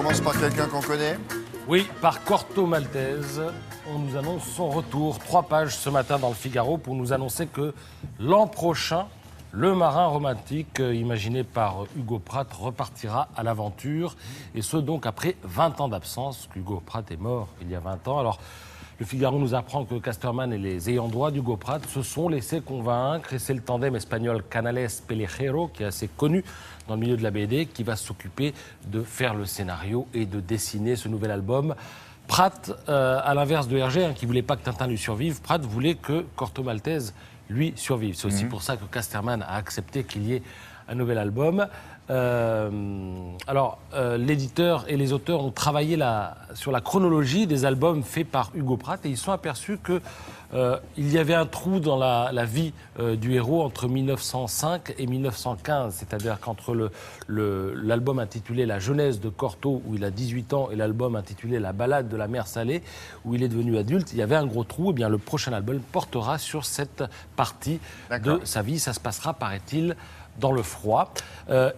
commence par quelqu'un qu'on connaît. Oui, par Corto Maltese, on nous annonce son retour. 3 pages ce matin dans le Figaro pour nous annoncer que l'an prochain, le marin romantique imaginé par Hugo Pratt repartira à l'aventure. Et ce donc après 20 ans d'absence. Hugo Pratt est mort il y a 20 ans. Alors, le Figaro nous apprend que Casterman et les ayants droit d'Hugo Pratt se sont laissés convaincre. Et c'est le tandem espagnol Canales-Pelejero, qui est assez connu dans le milieu de la BD, qui va s'occuper de faire le scénario et de dessiner ce nouvel album. Pratt, à l'inverse de Hergé, qui ne voulait pas que Tintin lui survive, Pratt voulait que Corto Maltese lui survive. C'est aussi pour ça que Casterman a accepté qu'il y ait un nouvel album. L'éditeur et les auteurs ont travaillé sur la chronologie des albums faits par Hugo Pratt et ils se sont aperçus qu'il y avait un trou dans la vie du héros entre 1905 et 1915, c'est-à-dire qu'entre l'album intitulé La jeunesse de Corto, où il a 18 ans, et l'album intitulé La balade de la mer salée, où il est devenu adulte, il y avait un gros trou. Et bien, le prochain album portera sur cette partie de sa vie. Ça se passera, paraît-il, dans le froid.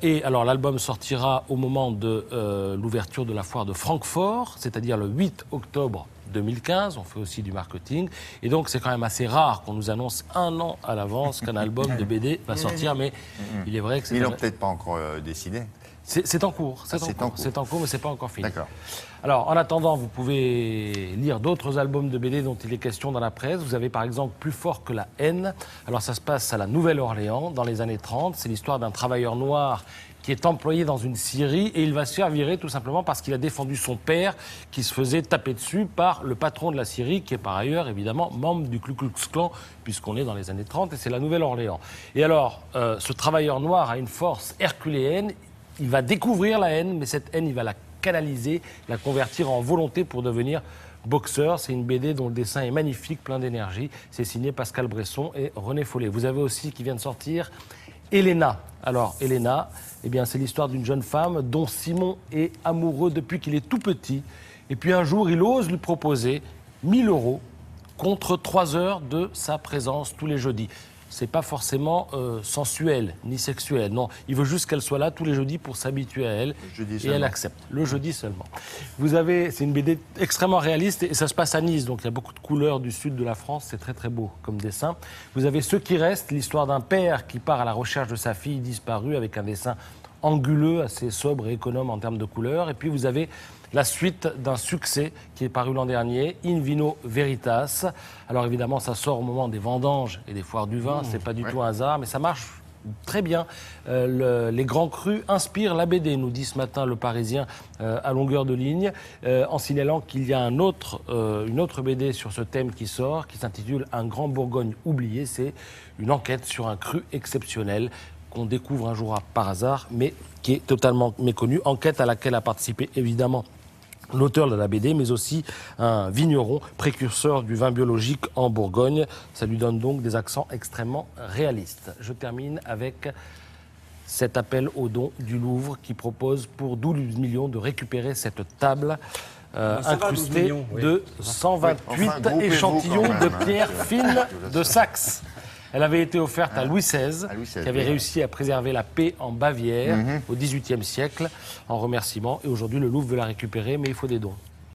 Et alors l'album sortira au moment de l'ouverture de la foire de Francfort, c'est-à-dire le 8 octobre 2015. On fait aussi du marketing. Et donc c'est quand même assez rare qu'on nous annonce 1 an à l'avance qu'un album de BD va sortir. Mais il est vrai que c'est... Ils l'ont peut-être pas encore décidé. C'est en cours. C'est en cours, mais c'est pas encore fini. D'accord. Alors, en attendant, vous pouvez lire d'autres albums de BD dont il est question dans la presse. Vous avez par exemple Plus fort que la haine. Alors, ça se passe à la Nouvelle-Orléans, dans les années 30. C'est l'histoire d'un travailleur noir qui est employé dans une scierie et il va se faire virer tout simplement parce qu'il a défendu son père qui se faisait taper dessus par le patron de la scierie, qui est par ailleurs évidemment membre du Ku Klux Klan, puisqu'on est dans les années 30 et c'est la Nouvelle-Orléans. Et alors, ce travailleur noir a une force herculéenne. Il va découvrir la haine, mais cette haine, il va la canaliser, la convertir en volonté pour devenir boxeur. C'est une BD dont le dessin est magnifique, plein d'énergie. C'est signé Pascal Bresson et René Follet. Vous avez aussi, qui vient de sortir, Elena. Alors, Elena, eh bien, c'est l'histoire d'une jeune femme dont Simon est amoureux depuis qu'il est tout petit. Et puis un jour, il ose lui proposer 1 000 € contre 3 heures de sa présence tous les jeudis. C'est pas forcément sensuel ni sexuel. Non, il veut juste qu'elle soit là tous les jeudis pour s'habituer à elle. Et elle accepte. Le jeudi seulement. C'est une BD extrêmement réaliste et ça se passe à Nice. Donc il y a beaucoup de couleurs du sud de la France. C'est très très beau comme dessin. Vous avez Ceux qui restent, l'histoire d'un père qui part à la recherche de sa fille disparue avec un dessin anguleux, assez sobre et économe en termes de couleurs. Et puis vous avez la suite d'un succès qui est paru l'an dernier, In Vino Veritas. Alors évidemment, ça sort au moment des vendanges et des foires du vin, c'est pas du tout un hasard, mais ça marche très bien. Les grands crus inspirent la BD, nous dit ce matin le Parisien à longueur de ligne, en signalant qu'il y a une autre BD sur ce thème qui sort, qui s'intitule Un grand Bourgogne oublié. C'est une enquête sur un cru exceptionnel qu'on découvre un jour par hasard, mais qui est totalement méconnu. Enquête à laquelle a participé évidemment l'auteur de la BD, mais aussi un vigneron précurseur du vin biologique en Bourgogne. Ça lui donne donc des accents extrêmement réalistes. Je termine avec cet appel aux dons du Louvre qui propose pour 12 millions de récupérer cette table incrustée de 128 échantillons de pierres fines de Saxe. Elle avait été offerte à Louis XVI, qui avait réussi à préserver la paix en Bavière au XVIIIe siècle, en remerciement. Et aujourd'hui, le Louvre veut la récupérer, mais il faut des dons.